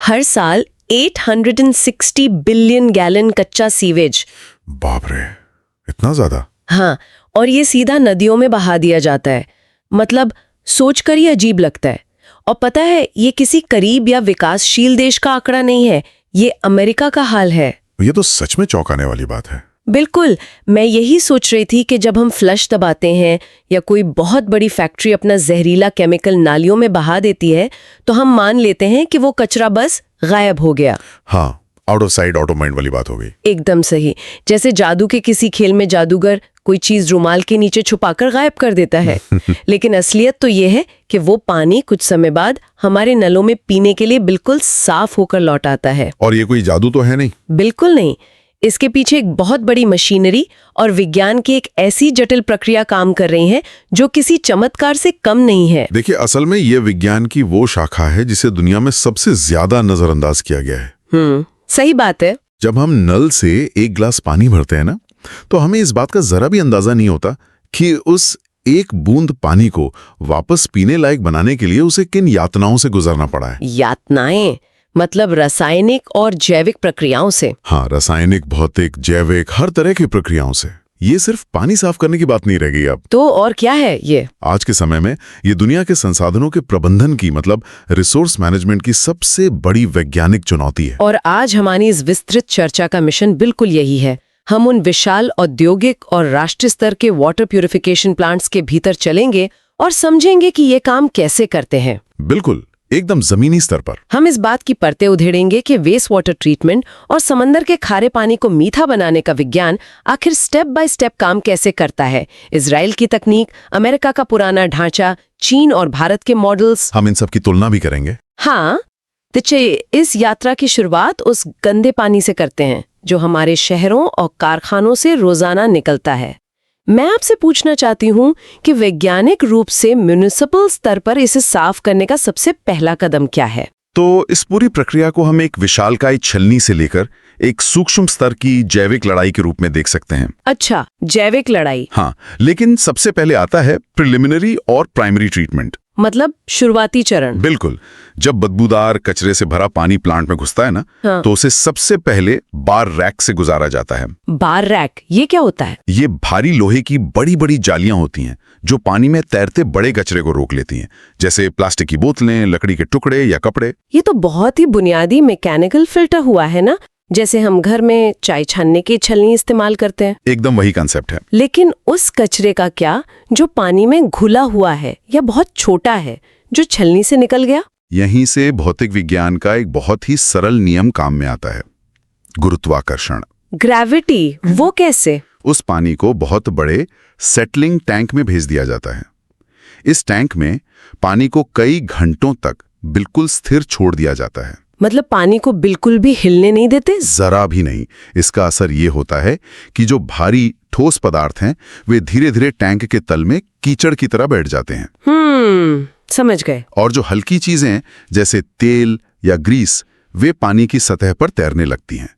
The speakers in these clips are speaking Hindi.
हर साल 860 बिलियन गैलन कच्चा सीवेज। बाप रे, इतना ज्यादा? हाँ, और ये सीधा नदियों में बहा दिया जाता है। मतलब सोचकर ही अजीब लगता है। और पता है, ये किसी करीब या विकासशील देश का आंकड़ा नहीं है, ये अमेरिका का हाल है। ये तो सच में चौंकाने वाली बात है। बिल्कुल, मैं यही सोच रही थी कि जब हम फ्लश दबाते हैं या कोई बहुत बड़ी फैक्ट्री अपना जहरीला केमिकल नालियों में बहा देती है, तो हम मान लेते हैं कि वो कचरा बस गायब हो गया। हाँ, out of sight out of mind वाली बात हो गई। एकदम सही। जैसे जादू के किसी खेल में जादूगर कोई चीज रुमाल के नीचे छुपाकर गायब कर देता है। लेकिन असलियत तो ये है कि वो पानी कुछ समय बाद हमारे नलों में पीने के लिए बिल्कुल साफ होकर लौट आता है। और ये कोई जादू तो है नहीं? बिल्कुल नहीं। इसके पीछे एक बहुत बड़ी मशीनरी और विज्ञान की एक ऐसी जटिल प्रक्रिया काम कर रही है जो किसी चमत्कार से कम नहीं है। देखिए, असल में ये विज्ञान की वो शाखा है जिसे दुनिया में सबसे ज्यादा नजरअंदाज किया गया है। सही बात है। जब हम नल से एक गिलास पानी भरते हैं ना, तो हमें इस बात का जरा भी अंदाजा नहीं होता कि उस एक बूंद पानी को वापस पीने लायक बनाने के लिए उसे किन यातनाओं से गुजरना पड़ा है। यातनाएं मतलब रासायनिक और जैविक प्रक्रियाओं से। हाँ, रासायनिक, भौतिक, जैविक, हर तरह की प्रक्रियाओं से। ये सिर्फ पानी साफ करने की बात नहीं रह गई अब। तो और क्या है ये? आज के समय में ये दुनिया के संसाधनों के प्रबंधन की, मतलब रिसोर्स मैनेजमेंट की सबसे बड़ी वैज्ञानिक चुनौती है। और आज हमारी इस विस्तृत चर्चा का मिशन बिल्कुल यही है। हम उन विशाल औद्योगिक और राष्ट्रीय स्तर के वाटर प्यूरिफिकेशन प्लांट्स के भीतर चलेंगे और समझेंगे कि ये काम कैसे करते हैं। बिल्कुल, एकदम जमीनी स्तर पर। हम इस बात की परतें उधेड़ेंगे कि वेस्ट वाटर ट्रीटमेंट और समंदर के खारे पानी को मीठा बनाने का विज्ञान आखिर स्टेप बाय स्टेप काम कैसे करता है। इजराइल की तकनीक, अमेरिका का पुराना ढांचा, चीन और भारत के मॉडल्स, हम इन सब की तुलना भी करेंगे। हाँ, तो इस यात्रा की शुरुआत उस गंदे पानी से करते हैं जो हमारे शहरों और कारखानों से रोजाना निकलता है। मैं आपसे पूछना चाहती हूँ कि वैज्ञानिक रूप से म्युनिसिपल स्तर पर इसे साफ करने का सबसे पहला कदम क्या है? तो इस पूरी प्रक्रिया को हम एक विशालकाय छलनी से लेकर एक सूक्ष्म स्तर की जैविक लड़ाई के रूप में देख सकते हैं। अच्छा, जैविक लड़ाई। हाँ, लेकिन सबसे पहले आता है प्रिलिमिनरी और प्राइमरी ट्रीटमेंट, मतलब शुरुआती चरण। बिल्कुल। जब बदबूदार कचरे से भरा पानी प्लांट में घुसता है ना, हाँ। तो उसे सबसे पहले बार रैक से गुजारा जाता है। बार रैक, ये क्या होता है? ये भारी लोहे की बड़ी बड़ी जालियां होती हैं जो पानी में तैरते बड़े कचरे को रोक लेती हैं, जैसे प्लास्टिक की बोतलें, लकड़ी के टुकड़े या कपड़े। ये तो बहुत ही बुनियादी मैकेनिकल फिल्टर हुआ है ना, जैसे हम घर में चाय छानने की छलनी इस्तेमाल करते हैं। एकदम वही कंसेप्ट है। लेकिन उस कचरे का क्या जो पानी में घुला हुआ है या बहुत छोटा है, जो छलनी से निकल गया? यहीं से भौतिक विज्ञान का एक बहुत ही सरल नियम काम में आता है, गुरुत्वाकर्षण। ग्रेविटी, वो कैसे? उस पानी को बहुत बड़े सेटलिंग टैंक में भेज दिया जाता है। इस टैंक में पानी को कई घंटों तक बिल्कुल स्थिर छोड़ दिया जाता है। मतलब पानी को बिल्कुल भी हिलने नहीं देते? जरा भी नहीं। इसका असर ये होता है कि जो भारी ठोस पदार्थ हैं वे धीरे धीरे टैंक के तल में कीचड़ की तरह बैठ जाते हैं। समझ गए। और जो हल्की चीजें जैसे तेल या ग्रीस, वे पानी की सतह पर तैरने लगती हैं।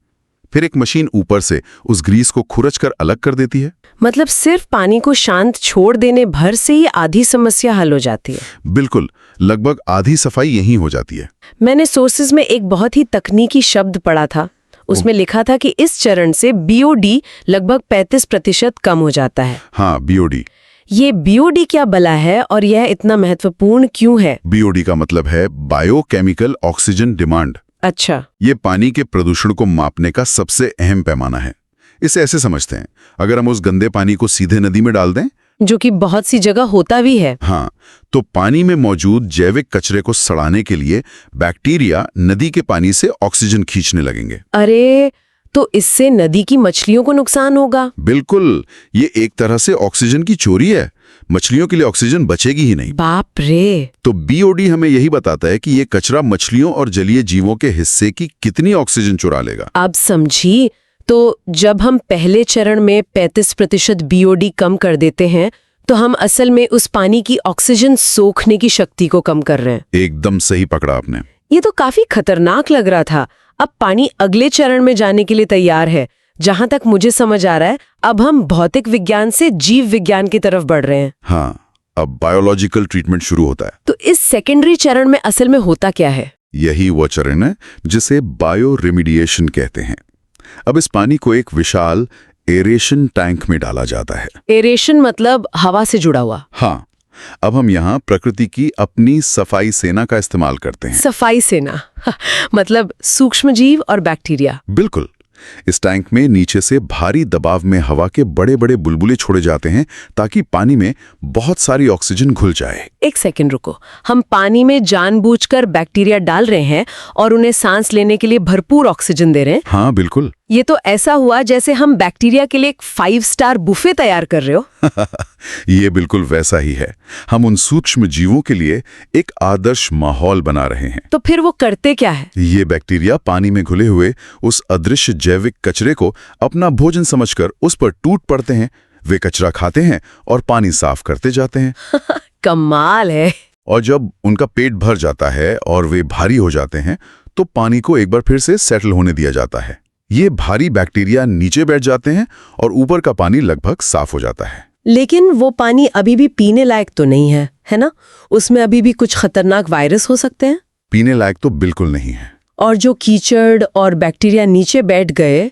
फिर एक मशीन ऊपर से उस ग्रीस को खुरचकर अलग कर देती है। मतलब सिर्फ पानी को शांत छोड़ देने भर से ही आधी समस्या हल हो जाती है? बिल्कुल, लगभग आधी सफाई यहीं हो जाती है। मैंने सोर्सेज में एक बहुत ही तकनीकी शब्द पढ़ा था। उसमें लिखा था कि इस चरण से बीओडी लगभग 35% कम हो जाता है। हाँ, बीओडी। ये बीओडी क्या बला है और यह इतना महत्वपूर्ण क्यों है? बीओडी का मतलब है बायोकेमिकल ऑक्सीजन डिमांड। अच्छा। ये पानी के प्रदूषण को मापने का सबसे अहम पैमाना है। इसे ऐसे समझते हैं, अगर हम उस गंदे पानी को सीधे नदी में डाल दें, जो कि बहुत सी जगह होता भी है, हाँ, तो पानी में मौजूद जैविक कचरे को सड़ाने के लिए बैक्टीरिया नदी के पानी से ऑक्सीजन खींचने लगेंगे। अरे, तो इससे नदी की मछलियों को नुकसान होगा? बिल्कुल, ये एक तरह से ऑक्सीजन की चोरी है। मछलियों के लिए ऑक्सीजन बचेगी ही नहीं। बाप रे। तो बीओडी हमें यही बताता है कि ये कचरा मछलियों और जलीय जीवों के हिस्से की कितनी ऑक्सीजन चुरा लेगा। अब समझी। तो जब हम पहले चरण में 35% बीओडी कम कर देते हैं, तो हम असल में उस पानी की ऑक्सीजन सोखने की शक्ति को कम कर रहे हैं। एकदम सही पकड़ा आपने। ये तो काफी खतरनाक लग रहा था। अब पानी अगले चरण में जाने के लिए तैयार है। जहां तक मुझे समझ आ रहा है, अब हम भौतिक विज्ञान से जीव विज्ञान की तरफ बढ़ रहे हैं। हाँ, अब बायोलॉजिकल ट्रीटमेंट शुरू होता है। तो इस सेकेंडरी चरण में असल में होता क्या है? यही वो चरण है जिसे बायो रिमीडिएशन कहते हैं। अब इस पानी को एक विशाल एरेशन टैंक में डाला जाता है। एरेशन मतलब हवा से जुड़ा हुआ। हाँ, अब हम यहाँ प्रकृति की अपनी सफाई सेना का इस्तेमाल करते हैं। सफाई सेना मतलब सूक्ष्म जीव और बैक्टीरिया। बिल्कुल। इस टैंक में नीचे से भारी दबाव में हवा के बड़े बड़े बुलबुले छोड़े जाते हैं ताकि पानी में बहुत सारी ऑक्सीजन घुल जाए। एक सेकंड रुको, हम पानी में जानबूझकर बैक्टीरिया डाल रहे हैं और उन्हें सांस लेने के लिए भरपूर ऑक्सीजन दे रहे हैं। हाँ बिल्कुल। ये तो ऐसा हुआ जैसे हम बैक्टीरिया के लिए एक 5 स्टार बुफे तैयार कर रहे हो। ये बिल्कुल वैसा ही है। हम उन सूक्ष्म जीवों के लिए एक आदर्श माहौल बना रहे हैं। तो फिर वो करते क्या है? ये बैक्टीरिया पानी में घुले हुए उस अदृश्य जैविक कचरे को अपना भोजन समझकर उस पर टूट पड़ते हैं। वे कचरा खाते हैं और पानी साफ करते जाते हैं। कमाल है। और जब उनका पेट भर जाता है और वे भारी हो जाते हैं तो पानी को एक बार फिर से सेटल होने दिया जाता है। ये भारी बैक्टीरिया नीचे बैठ जाते हैं और ऊपर का पानी लगभग साफ हो जाता है। लेकिन वो पानी अभी भी पीने लायक तो नहीं है, है ना? उसमें अभी भी कुछ खतरनाक वायरस हो सकते हैं। पीने लायक तो बिल्कुल नहीं है। और जो कीचड़ और बैक्टीरिया नीचे बैठ गए,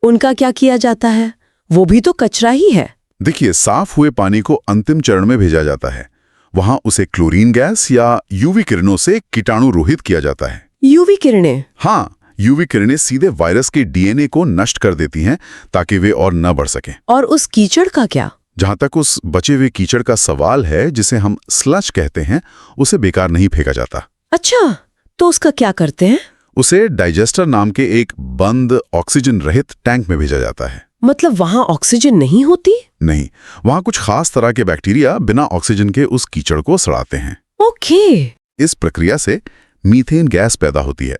उनका क्या किया जाता है? वो भी तो कचरा ही है। देखिए, साफ हुए पानी को अंतिम चरण में भेजा जाता है। वहां उसे क्लोरीन गैस या यूवी किरणों से कीटाणु रोहित किया जाता है। यूवी किरणें? हाँ, यूवी किरणें सीधे वायरस के डीएनए को नष्ट कर देती हैं ताकि वे और न बढ़ सकें। और उस कीचड़ का क्या? जहां तक उस बचे हुए कीचड़ का सवाल है, जिसे हम स्लज कहते हैं, उसे बेकार नहीं फेंका जाता। अच्छा, तो उसका क्या करते हैं? उसे डाइजेस्टर नाम के एक बंद ऑक्सीजन रहित टैंक में भेजा जाता है। मतलब वहां ऑक्सीजन नहीं होती? नहीं, वहां कुछ खास तरह के बैक्टीरिया बिना ऑक्सीजन के उस कीचड़ को सड़ाते हैं। ओके। इस प्रक्रिया से मीथेन गैस पैदा होती है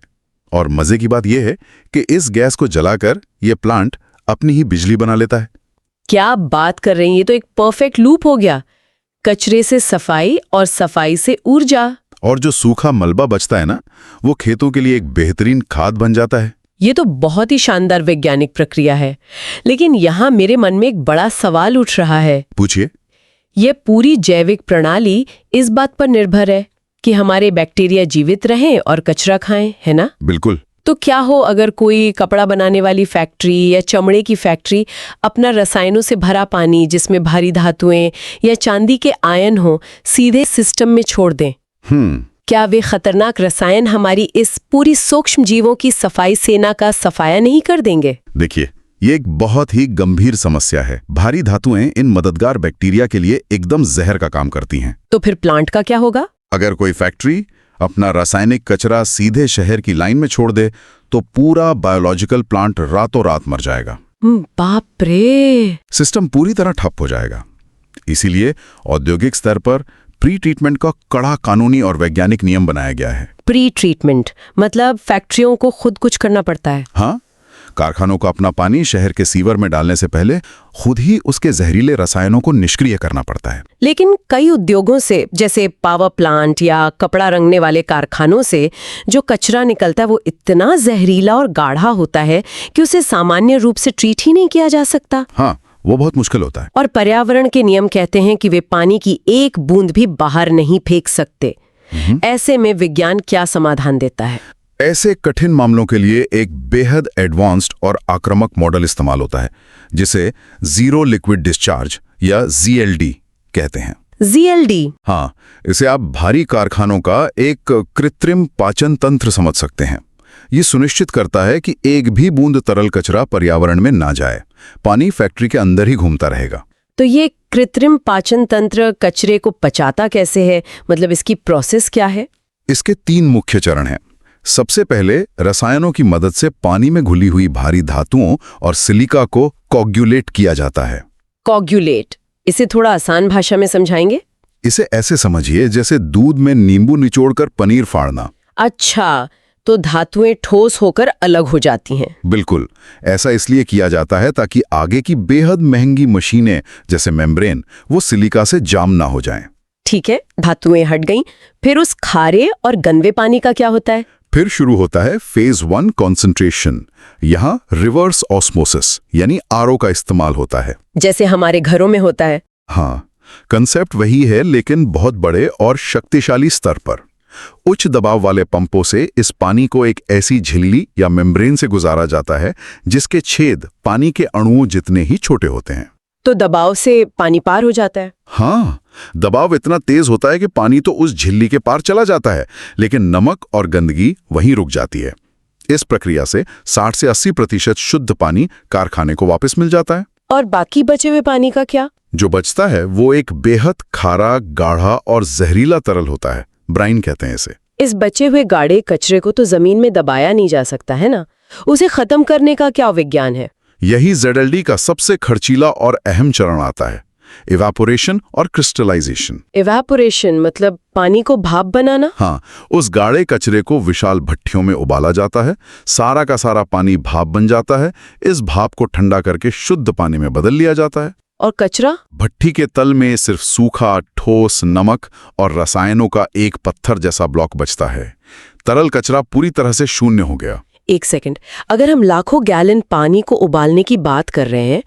और मजे की बात यह है कि इस गैस को जलाकर यह प्लांट अपनी ही बिजली बना लेता है। क्या बात कर रही हैं? ये तो एक परफेक्ट लूप हो गया। कचरे से सफाई और सफाई से ऊर्जा। और जो सूखा मलबा बचता है ना, वो खेतों के लिए एक बेहतरीन खाद बन जाता है। ये तो बहुत ही शानदार वैज्ञानिक प्रक्रिया है। लेकिन यहाँ मेरे मन में एक बड़ा सवाल उठ रहा है। पूछिए। ये पूरी जैविक प्रणाली इस बात पर निर्भर है कि हमारे बैक्टीरिया जीवित रहें और कचरा खाएं, है ना? बिल्कुल। तो क्या हो अगर कोई कपड़ा बनाने वाली फैक्ट्री या चमड़े की फैक्ट्री अपना रसायनों से भरा पानी, जिसमें भारी धातुएं या चांदी के आयन हो, सीधे सिस्टम में छोड़ दें? क्या वे खतरनाक रसायन हमारी इस पूरी सूक्ष्म जीवों की सफाई सेना का सफाया नहीं कर देंगे? देखिए, ये एक बहुत ही गंभीर समस्या है। भारी धातुएं इन मददगार बैक्टीरिया के लिए एकदम जहर का काम करती हैं। तो फिर प्लांट का क्या होगा? अगर कोई फैक्ट्री अपना रासायनिक कचरा सीधे शहर की लाइन में छोड़ दे तो पूरा बायोलॉजिकल प्लांट रातों रात मर जाएगा। बाप रे! सिस्टम पूरी तरह ठप हो जाएगा। इसीलिए औद्योगिक स्तर पर प्री ट्रीटमेंट का कड़ा कानूनी और वैज्ञानिक नियम बनाया गया है। प्री ट्रीटमेंट मतलब फैक्ट्रियों को खुद कुछ करना पड़ता है? हाँ, कारखानों को अपना पानी शहर के सीवर में डालने से पहले खुद ही उसके जहरीले रसायनों को निष्क्रिय करना पड़ता है। लेकिन कई उद्योगों से, जैसे पावर प्लांट या कपड़ा रंगने वाले कारखानों से जो कचरा निकलता है वो इतना जहरीला और गाढ़ा होता है कि उसे सामान्य रूप से ट्रीट ही नहीं किया जा सकता। हाँ, वो बहुत मुश्किल होता है। और पर्यावरण के नियम कहते हैं कि वे पानी की एक बूंद भी बाहर नहीं फेंक सकते। ऐसे में विज्ञान क्या समाधान देता है? ऐसे कठिन मामलों के लिए एक बेहद एडवांस्ड और आक्रामक मॉडल इस्तेमाल होता है, जिसे जीरो लिक्विड डिस्चार्ज या ZLD कहते हैं। ZLD? हाँ, इसे आप भारी कारखानों का एक कृत्रिम पाचन तंत्र समझ सकते हैं। ये सुनिश्चित करता है कि एक भी बूंद तरल कचरा पर्यावरण में ना जाए। पानी फैक्ट्री के अंदर ही घूमता रहेगा। तो ये कृत्रिम पाचन तंत्र कचरे को पचाता कैसे है? मतलब इसकी प्रोसेस क्या है? इसके 3 मुख्य चरण हैं। सबसे पहले रसायनों की मदद से पानी में घुली हुई भारी धातुओं और सिलिका को कोगुलेट किया जाता है। कोगुलेट, इसे थोड़ा आसान भाषा में समझाएंगे? इसे ऐसे समझिए जैसे दूध में नींबू निचोड़कर पनीर फाड़ना। अच्छा, तो धातुएं ठोस होकर अलग हो जाती हैं। बिल्कुल, ऐसा इसलिए किया जाता है ताकि आगे की बेहद महंगी मशीनें जैसे मेम्ब्रेन वो सिलिका से जाम ना हो जाएं। ठीक है, धातुएं हट गईं, फिर उस खारे और गंदे पानी का क्या होता है? फिर शुरू होता है फेज 1 कॉन्सेंट्रेशन। यहाँ रिवर्स ऑस्मोसिस यानी RO का इस्तेमाल होता है, जैसे हमारे घरों में होता है। हाँ, कंसेप्ट वही है लेकिन बहुत बड़े और शक्तिशाली स्तर पर। उच्च दबाव वाले पंपों से इस पानी को एक ऐसी झिल्ली या मेम्ब्रेन से गुजारा जाता है जिसके छेद पानी के अणुओं जितने ही छोटे होते हैं। तो दबाव से पानी पार हो जाता है। हाँ, दबाव इतना तेज होता है कि पानी तो उस झिल्ली के पार चला जाता है, लेकिन नमक और गंदगी वहीं रुक जाती है। इस प्रक्रिया से 60 से 80% शुद्ध पानी कारखाने को वापस मिल जाता है। और बाकी बचे हुए पानी का क्या? जो बचता है वो एक बेहद खारा, गाढ़ा और जहरीला तरल होता है, ब्राइन कहते हैं इसे। इस बचे हुए गाढ़े कचरे को तो जमीन में दबाया नहीं जा सकता है ना, उसे खत्म करने का क्या विज्ञान है? यही ZLD का सबसे खर्चीला और अहम चरण आता है, इवापोरेशन और क्रिस्टलाइजेशन। इवेपोरेशन मतलब पानी को भाप बनाना? हाँ, उस गाढ़े कचरे को विशाल भट्टियों में उबाला जाता है, सारा का सारा पानी भाप बन जाता है। इस भाप को ठंडा करके शुद्ध पानी में बदल लिया जाता है। और कचरा? भट्टी के तल में सिर्फ सूखा, ठोस नमक और रसायनों का एक पत्थर जैसा ब्लॉक बचता है। तरल कचरा पूरी तरह से शून्य हो गया। एक सेकंड, अगर हम लाखों गैलन पानी को उबालने की बात कर रहे हैं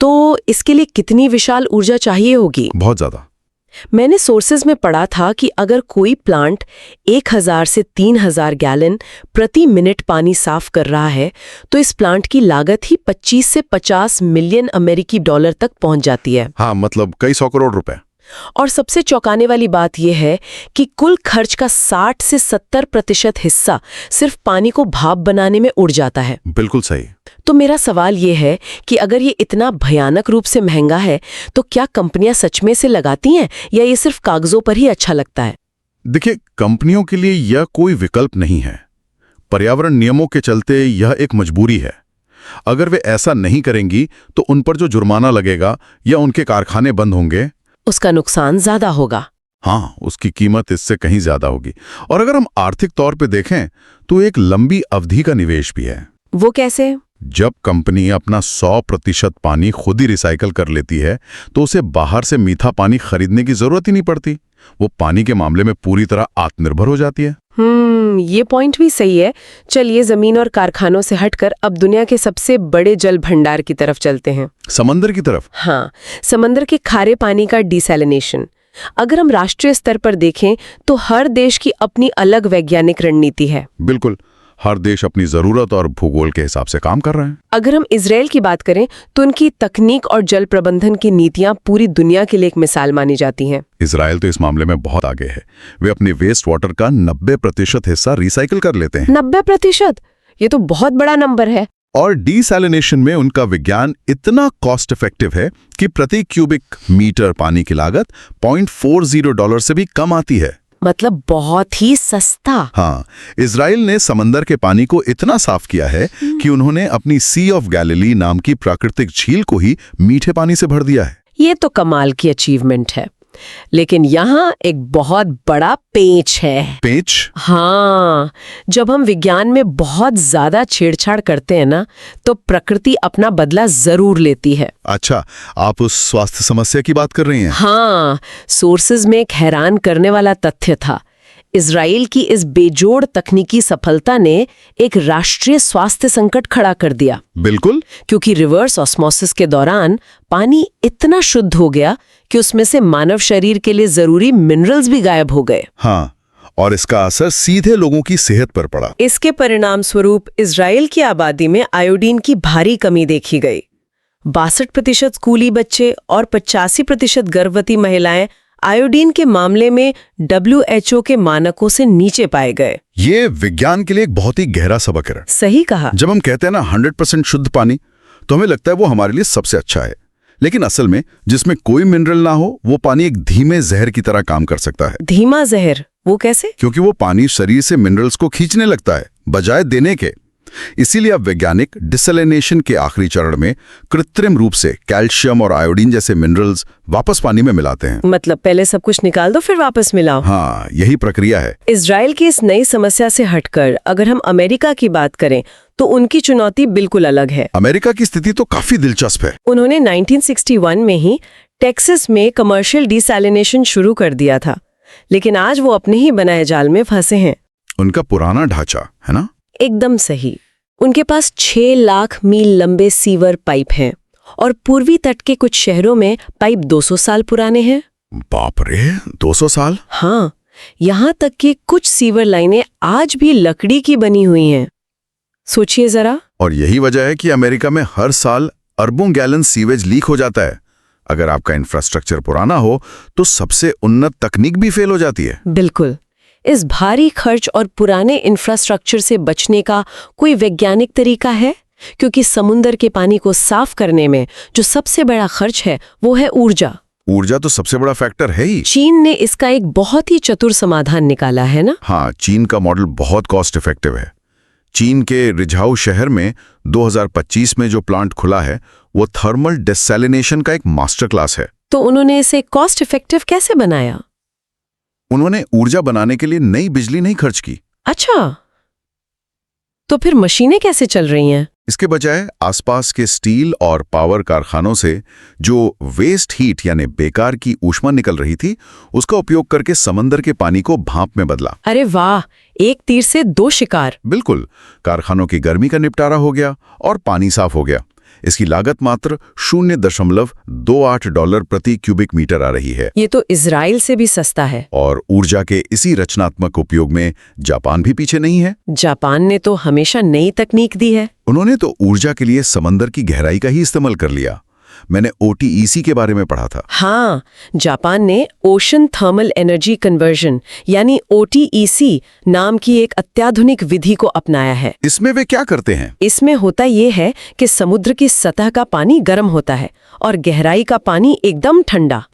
तो इसके लिए कितनी विशाल ऊर्जा चाहिए होगी? बहुत ज्यादा। मैंने सोर्सेज में पढ़ा था कि अगर कोई प्लांट 1000 से 3000 गैलन प्रति मिनट पानी साफ कर रहा है तो इस प्लांट की लागत ही 25 से 50 मिलियन अमेरिकी डॉलर तक पहुंच जाती है। हाँ, मतलब कई 100 करोड़ रुपए। और सबसे चौंकाने वाली बात यह है कि कुल खर्च का 60 से 70% हिस्सा सिर्फ पानी को भाप बनाने में उड़ जाता है। बिल्कुल सही। तो मेरा सवाल ये है कि अगर ये इतना भयानक रूप से महंगा है तो क्या कंपनियां सच में इसे लगाती हैं या ये सिर्फ कागजों पर ही अच्छा लगता है? देखिए, कंपनियों के लिए यह कोई विकल्प नहीं है। पर्यावरण नियमों के चलते यह एक मजबूरी है। अगर वे ऐसा नहीं करेंगी तो उन पर जो जुर्माना लगेगा या उनके कारखाने बंद होंगे, उसका नुकसान ज्यादा होगा। हाँ, उसकी कीमत इससे कहीं ज्यादा होगी। और अगर हम आर्थिक तौर पे देखें तो एक लंबी अवधि का निवेश भी है। वो कैसे? जब कंपनी अपना 100% पानी खुद ही रिसाइकल कर लेती है तो उसे बाहर से मीठा पानी खरीदने की जरूरत ही नहीं पड़ती। वो पानी के मामले में पूरी तरह आत्मनिर्भर हो जाती है। ये पॉइंट भी सही है। चलिए जमीन और कारखानों से हटकर अब दुनिया के सबसे बड़े जल भंडार की तरफ चलते हैं। समंदर की तरफ? हाँ, समंदर के खारे पानी का डिसैलिनेशन। अगर हम राष्ट्रीय स्तर पर देखें तो हर देश की अपनी अलग वैज्ञानिक रणनीति है। बिल्कुल, हर देश अपनी जरूरत और भूगोल के हिसाब से काम कर रहे हैं। अगर हम इजराइल की बात करें तो उनकी तकनीक और जल प्रबंधन की नीतियां पूरी दुनिया के लिए एक मिसाल मानी जाती हैं। इजराइल तो इस मामले में बहुत आगे है। वे अपने वेस्ट वाटर का 90% हिस्सा रिसाइकिल कर लेते हैं। 90%? ये तो बहुत बड़ा नंबर है। और डीसैलिनेशन में उनका विज्ञान इतना कॉस्ट इफेक्टिव है कि प्रति क्यूबिक मीटर पानी की लागत $0.40 से भी कम आती है। मतलब बहुत ही सस्ता। हाँ, इजराइल ने समंदर के पानी को इतना साफ किया है कि उन्होंने अपनी सी ऑफ गैलिली नाम की प्राकृतिक झील को ही मीठे पानी से भर दिया है। ये तो कमाल की अचीवमेंट है। लेकिन यहाँ एक बहुत बड़ा पेच है। पेच? हाँ, जब हम विज्ञान में बहुत ज्यादा छेड़छाड़ करते हैं ना तो प्रकृति अपना बदला जरूर लेती है। अच्छा, आप उस स्वास्थ्य समस्या की बात कर रही हैं? हाँ, सोर्सेज में एक हैरान करने वाला तथ्य था। इजराइल की इस बेजोड़ तकनीकी सफलता ने एक राष्ट्रीय स्वास्थ्य संकट खड़ा कर दिया। बिल्कुल, क्योंकि रिवर्स ऑस्मोसिस के दौरान पानी इतना शुद्ध हो गया कि उसमें से मानव शरीर के लिए जरूरी मिनरल्स भी गायब हो गए। हाँ, और इसका असर सीधे लोगों की सेहत पर पड़ा। इसके परिणाम स्वरूप इजराइल की आबादी में आयोडीन की भारी कमी देखी गई। 62% स्कूली बच्चे और 85% गर्भवती महिलाएं आयोडीन के मामले में WHO के मानकों से नीचे पाए गए। ये विज्ञान के लिए एक बहुत ही गहरा सबक है। सही कहा। जब हम कहते हैं ना 100% शुद्ध पानी, तो हमें लगता है वो हमारे लिए सबसे अच्छा है। लेकिन असल में जिसमें कोई मिनरल ना हो वो पानी एक धीमे जहर की तरह काम कर सकता है। धीमा जहर? वो कैसे? क्योंकि वो पानी शरीर से मिनरल्स को खींचने लगता है बजाय देने के। इसीलिए अब वैज्ञानिक डिसैलिनेशन के आखिरी चरण में कृत्रिम रूप से कैल्शियम और आयोडीन जैसे मिनरल्स वापस पानी में मिलाते हैं। मतलब पहले सब कुछ निकाल दो फिर वापस मिलाओ। हाँ, यही प्रक्रिया है। इजराइल की इस नई समस्या से हटकर अगर हम अमेरिका की बात करें तो उनकी चुनौती बिल्कुल अलग है। अमेरिका की स्थिति तो काफी दिलचस्प है। उन्होंने 1961 में ही टेक्सास में कमर्शियल डिसैलिनेशन शुरू कर दिया था, लेकिन आज वो अपने ही बनाए जाल में फंसे हैं। उनका पुराना ढांचा है ना? एकदम सही। उनके पास 6 लाख मील लंबे सीवर पाइप हैं और पूर्वी तट के कुछ शहरों में पाइप 200 साल पुराने हैं। बाप रे, 200 साल? हाँ, यहाँ तक कि कुछ सीवर लाइनें आज भी लकड़ी की बनी हुई हैं। सोचिए जरा। और यही वजह है कि अमेरिका में हर साल अरबों गैलन सीवेज लीक हो जाता है। अगर आपका इंफ्रास्ट्रक्चर पुराना हो तो सबसे उन्नत तकनीक भी फेल हो जाती है। बिल्कुल। इस भारी खर्च और पुराने इंफ्रास्ट्रक्चर से बचने का कोई वैज्ञानिक तरीका है? क्योंकि समुद्र के पानी को साफ करने में जो सबसे बड़ा खर्च है वो है ऊर्जा। ऊर्जा तो सबसे बड़ा फैक्टर है ही। चीन ने इसका एक बहुत ही चतुर समाधान निकाला है ना? हाँ, चीन का मॉडल बहुत कॉस्ट इफेक्टिव है। चीन के रिझाऊ शहर में 2025 में जो प्लांट खुला है वो थर्मल डिसैलिनेशन का एक मास्टर क्लास है। तो उन्होंने इसे कॉस्ट इफेक्टिव कैसे बनाया? उन्होंने ऊर्जा बनाने के लिए नई बिजली नहीं खर्च की। अच्छा, तो फिर मशीनें कैसे चल रही हैं? इसके बजाय आसपास के स्टील और पावर कारखानों से जो वेस्ट हीट यानी बेकार की ऊष्मा निकल रही थी उसका उपयोग करके समंदर के पानी को भाप में बदला। अरे वाह, एक तीर से दो शिकार। बिल्कुल, कारखानों की गर्मी का निपटारा हो गया और पानी साफ हो गया। इसकी लागत मात्र $0.28 प्रति क्यूबिक मीटर आ रही है। ये तो इजराइल से भी सस्ता है। और ऊर्जा के इसी रचनात्मक उपयोग में जापान भी पीछे नहीं है। जापान ने तो हमेशा नई तकनीक दी है। उन्होंने तो ऊर्जा के लिए समंदर की गहराई का ही इस्तेमाल कर लिया। मैंने OTEC के बारे में पढ़ा था। हाँ, जापान ने ओशन थर्मल एनर्जी कन्वर्जन यानी OTEC नाम की एक अत्याधुनिक विधि को अपनाया है। इसमें वे क्या करते हैं? इसमें होता ये है कि समुद्र की सतह का पानी गर्म होता है और गहराई का पानी एकदम ठंडा।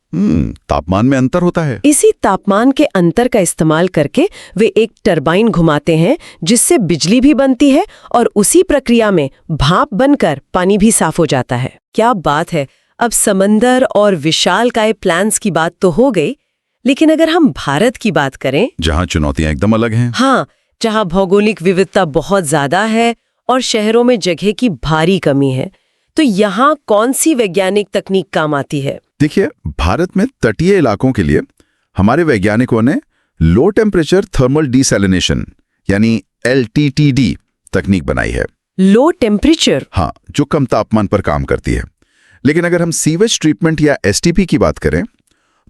तापमान में अंतर होता है। इसी तापमान के अंतर का इस्तेमाल करके वे एक टरबाइन घुमाते हैं जिससे बिजली भी बनती है और उसी प्रक्रिया में भाप बनकर पानी भी साफ हो जाता है। क्या बात है। अब समंदर और विशालकाय प्लान्स की बात तो हो गई, लेकिन अगर हम भारत की बात करें, जहां चुनौतियां एकदम अलग हैं। हाँ, जहां भौगोलिक विविधता बहुत ज्यादा है और शहरों में जगह की भारी कमी है, तो यहाँ कौन सी वैज्ञानिक तकनीक काम आती है? देखिए, भारत में तटीय इलाकों के लिए हमारे वैज्ञानिकों ने लो टेम्परेचर थर्मल डिसैलिनेशन यानी LTTD तकनीक बनाई है। Low temperature? हाँ, जो कम तापमान पर काम करती है। लेकिन अगर हम सीवेज ट्रीटमेंट या STP की बात करें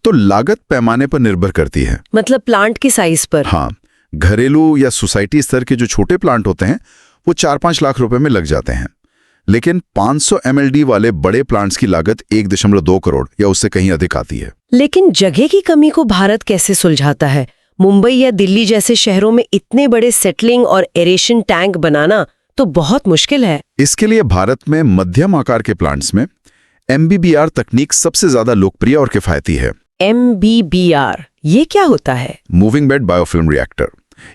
तो लागत पैमाने पर निर्भर करती है। मतलब प्लांट की साइज पर? हाँ, घरेलू या सोसाइटी स्तर के जो छोटे प्लांट होते हैं वो 4-5 लाख रुपए में लग जाते हैं। लेकिन 500 MLD वाले बड़े प्लांट्स की लागत 1.2 करोड़ या उससे कहीं अधिक आती है। लेकिन जगह की कमी को भारत कैसे सुलझाता है? मुंबई या दिल्ली जैसे शहरों में इतने बड़े सेटलिंग और एरेशन टैंक बनाना तो बहुत मुश्किल है। इसके लिए भारत में मध्यम आकार के प्लांट्स में MBBR तकनीक सबसे ज्यादा लोकप्रिय और किफायती है। MBBR, ये क्या होता है? Moving bed biofilm reactor.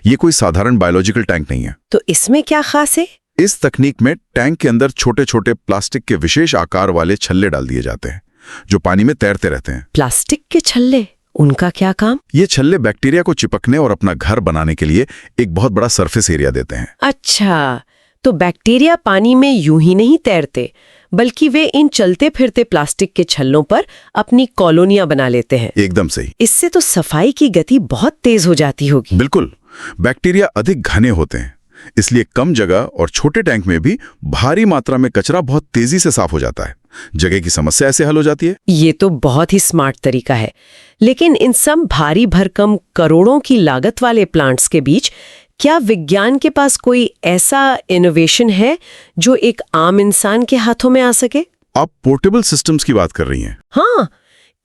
ये कोई साधारण बायोलॉजिकल टैंक नहीं है। तो इसमें क्या खास है? इस तकनीक में टैंक के अंदर छोटे छोटे प्लास्टिक के विशेष आकार वाले छल्ले डाल दिए जाते हैं जो पानी में तैरते रहते हैं। प्लास्टिक के छल्ले, उनका क्या काम? ये छल्ले बैक्टीरिया को चिपकने और अपना घर बनाने के लिए एक बहुत बड़ा सरफेस एरिया देते हैं। अच्छा, तो बैक्टीरिया पानी में यूं ही नहीं तैरते, बल्कि वे इन चलते फिरते प्लास्टिक के छल्लों पर अपनी कॉलोनियां बना लेते हैं। एकदम सही। इससे तो सफाई की गति बहुत तेज हो जाती होगी। बिल्कुल, बैक्टीरिया अधिक घने होते हैं, इसलिए कम जगह और छोटे टैंक में भी भारी मात्रा में कचरा बहुत तेजी से साफ हो जाता है। जगह की समस्या ऐसे हल हो जाती है। ये तो बहुत ही स्मार्ट तरीका है। लेकिन इन सब भारी भरकम करोड़ों की लागत वाले प्लांट्स के बीच क्या विज्ञान के पास कोई ऐसा इनोवेशन है जो एक आम इंसान के हाथों में आ सके? आप पोर्टेबल सिस्टम्स की बात कर रही हैं। हाँ,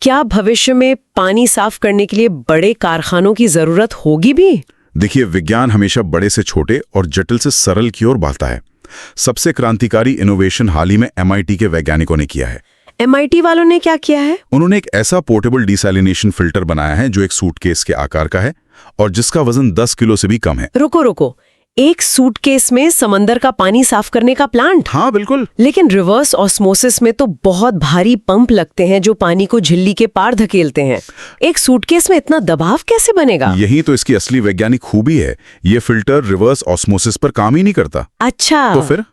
क्या भविष्य में पानी साफ करने के लिए बड़े कारखानों की जरूरत होगी भी? देखिए, विज्ञान हमेशा बड़े से छोटे और जटिल से सरल की ओर बढ़ता है। सबसे क्रांतिकारी इनोवेशन हाल ही में MIT के वैज्ञानिकों ने किया है। MIT वालों ने क्या किया है? उन्होंने एक ऐसा पोर्टेबल डिसैलिनेशन फिल्टर बनाया है जो एक सूटकेस के आकार का है और जिसका वजन 10 किलो से भी कम है। रुको, एक सूटकेस में समंदर का पानी साफ करने का प्लांट? हाँ बिल्कुल। लेकिन रिवर्स ऑस्मोसिस में तो बहुत भारी पंप लगते हैं जो पानी को झिल्ली के पार धकेलते हैं। एक सूटकेस में इतना दबाव कैसे बनेगा? यही तो इसकी असली वैज्ञानिक खूबी है। ये फिल्टर रिवर्स ऑस्मोसिस पर काम ही नहीं करता। अच्छा, तो फिर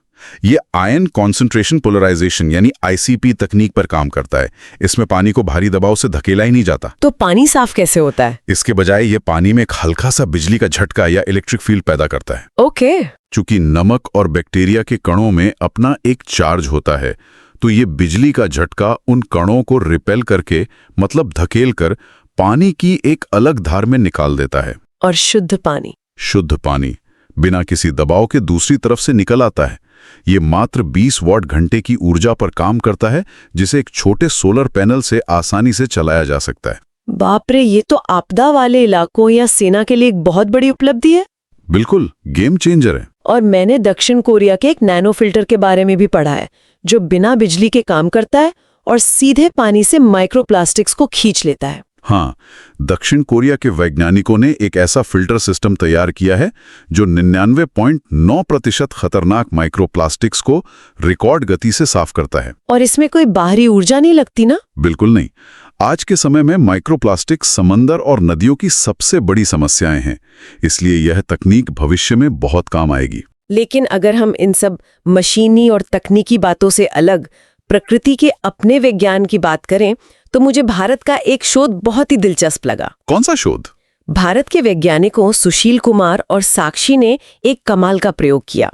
ये आयन कॉन्सेंट्रेशन पोलराइजेशन यानी ICP तकनीक पर काम करता है। इसमें पानी को भारी दबाव से धकेला ही नहीं जाता। तो पानी साफ कैसे होता है? इसके बजाय ये पानी में एक हल्का सा बिजली का झटका या इलेक्ट्रिक फील्ड पैदा करता है। ओके। चूंकि नमक और बैक्टीरिया के कणों में अपना एक चार्ज होता है, तो ये बिजली का झटका उन कणों को रिपेल करके मतलब धकेल कर पानी की एक अलग धार में निकाल देता है। और शुद्ध पानी? शुद्ध पानी बिना किसी दबाव के दूसरी तरफ से निकल आता है। ये मात्र 20 वॉट घंटे की ऊर्जा पर काम करता है, जिसे एक छोटे सोलर पैनल से आसानी से चलाया जा सकता है। बाप रे, ये तो आपदा वाले इलाकों या सेना के लिए एक बहुत बड़ी उपलब्धि है। बिल्कुल गेम चेंजर है। और मैंने दक्षिण कोरिया के एक नैनो फिल्टर के बारे में भी पढ़ा है, जो बिना बिजली के काम करता है और सीधे पानी से माइक्रोप्लास्टिक्स को खींच लेता है। हाँ, दक्षिण कोरिया के वैज्ञानिकों ने एक ऐसा फिल्टर सिस्टम तैयार किया है जो 99.9% खतरनाक माइक्रोप्लास्टिक्स को रिकॉर्ड गति से साफ करता है। और इसमें कोई बाहरी ऊर्जा नहीं लगती ना? बिल्कुल नहीं। आज के समय में माइक्रोप्लास्टिक समंदर और नदियों की सबसे बड़ी समस्याएं हैं, इसलिए यह तकनीक भविष्य में बहुत काम आएगी। लेकिन अगर हम इन सब मशीनी और तकनीकी बातों से अलग प्रकृति के अपने विज्ञान की बात करें, तो मुझे भारत का एक शोध बहुत ही दिलचस्प लगा। कौन सा शोध? भारत के वैज्ञानिकों सुशील कुमार और साक्षी ने एक कमाल का प्रयोग किया।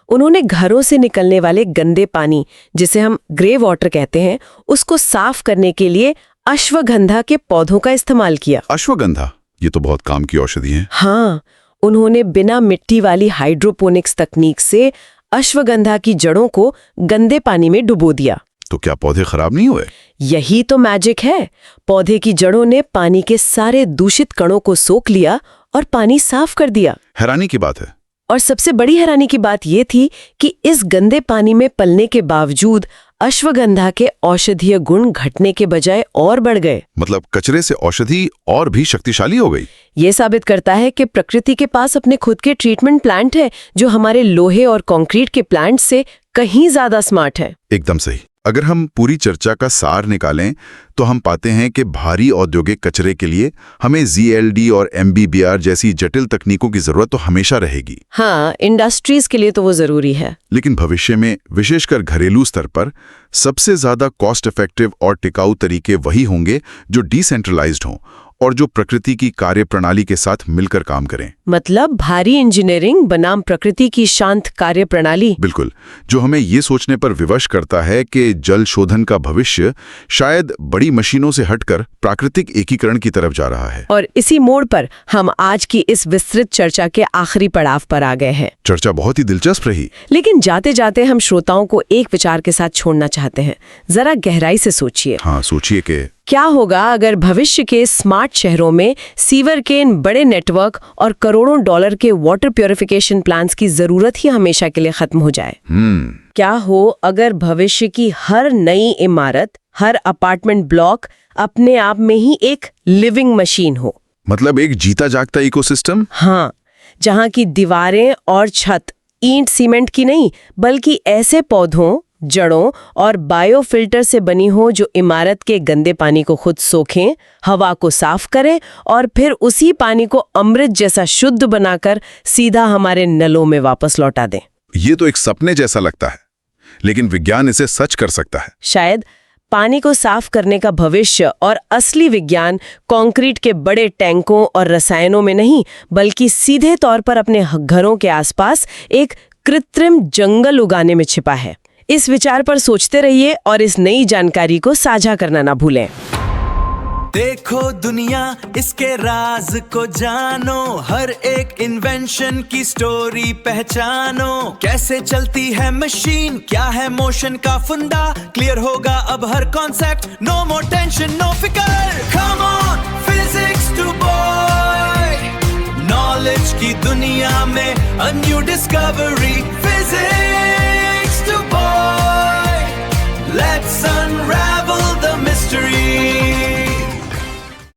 उन्होंने घरों से निकलने वाले गंदे पानी, जिसे हम ग्रे वाटर कहते हैं, उसको साफ करने के लिए अश्वगंधा के पौधों का इस्तेमाल किया। अश्वगंधा? ये तो बहुत काम की औषधि है। हाँ, उन्होंने बिना मिट्टी वाली हाइड्रोपोनिक्स तकनीक से अश्वगंधा की जड़ों को गंदे पानी में डुबो दिया। तो क्या पौधे खराब नहीं हुए? यही तो मैजिक है। पौधे की जड़ों ने पानी के सारे दूषित कणों को सोख लिया और पानी साफ कर दिया। हैरानी की बात है। और सबसे बड़ी हैरानी की बात यह थी कि इस गंदे पानी में पलने के बावजूद अश्वगंधा के औषधीय गुण घटने के बजाय और बढ़ गए। मतलब कचरे से औषधि और भी शक्तिशाली हो गई। ये साबित करता है कि प्रकृति के पास अपने खुद के ट्रीटमेंट प्लांट है, जो हमारे लोहे और कंक्रीट के प्लांट से कहीं ज्यादा स्मार्ट है। एकदम सही। अगर हम पूरी चर्चा का सार निकालें तो हम पाते हैं कि भारी औद्योगिक कचरे के लिए हमें ZLD और MBBR जैसी जटिल तकनीकों की जरूरत तो हमेशा रहेगी। हाँ, इंडस्ट्रीज के लिए तो वो जरूरी है। लेकिन भविष्य में विशेषकर घरेलू स्तर पर सबसे ज्यादा कॉस्ट इफेक्टिव और टिकाऊ तरीके वही होंगे जो डिसेंट्रलाइज्ड हों और जो प्रकृति की कार्यप्रणाली के साथ मिलकर काम करें। मतलब भारी इंजीनियरिंग बनाम प्रकृति की शांत कार्यप्रणाली। बिल्कुल, जो हमें ये सोचने पर विवश करता है कि जल शोधन का भविष्य शायद बड़ी मशीनों से हटकर प्राकृतिक एकीकरण की तरफ जा रहा है। और इसी मोड़ पर हम आज की इस विस्तृत चर्चा के आखिरी पड़ाव पर आ गए हैं। चर्चा बहुत ही दिलचस्प रही। लेकिन जाते जाते हम श्रोताओं को एक विचार के साथ छोड़ना चाहते हैं। जरा गहराई से सोचिए। हाँ, सोचिए कि क्या होगा अगर भविष्य के स्मार्ट शहरों में सीवर के इन बड़े नेटवर्क और करोड़ों डॉलर के वाटर प्यूरिफिकेशन प्लांट्स की जरूरत ही हमेशा के लिए खत्म हो जाए? क्या हो अगर भविष्य की हर नई इमारत, हर अपार्टमेंट ब्लॉक अपने आप में ही एक लिविंग मशीन हो? मतलब एक जीता जागता इकोसिस्टम। हाँ, जहाँ की दीवारें और छत ईंट सीमेंट की नहीं, बल्कि ऐसे पौधों, जड़ों और बायोफिल्टर से बनी हो जो इमारत के गंदे पानी को खुद सोखें, हवा को साफ करें और फिर उसी पानी को अमृत जैसा शुद्ध बनाकर सीधा हमारे नलों में वापस लौटा दें। ये तो एक सपने जैसा लगता है, लेकिन विज्ञान इसे सच कर सकता है। शायद पानी को साफ करने का भविष्य और असली विज्ञान कंक्रीट के बड़े टैंकों और रसायनों में नहीं, बल्कि सीधे तौर पर अपने घरों के आसपास एक कृत्रिम जंगल उगाने में छिपा है। इस विचार पर सोचते रहिए और इस नई जानकारी को साझा करना ना भूलें। देखो दुनिया, इसके राज को जानो, हर एक इन्वेंशन की स्टोरी पहचानो। कैसे चलती है मशीन, क्या है मोशन का फंडा, क्लियर होगा अब हर concept. No more tension, no फिकर, come on physics to boy. Knowledge की दुनिया में a new discovery, physics to boy. Let's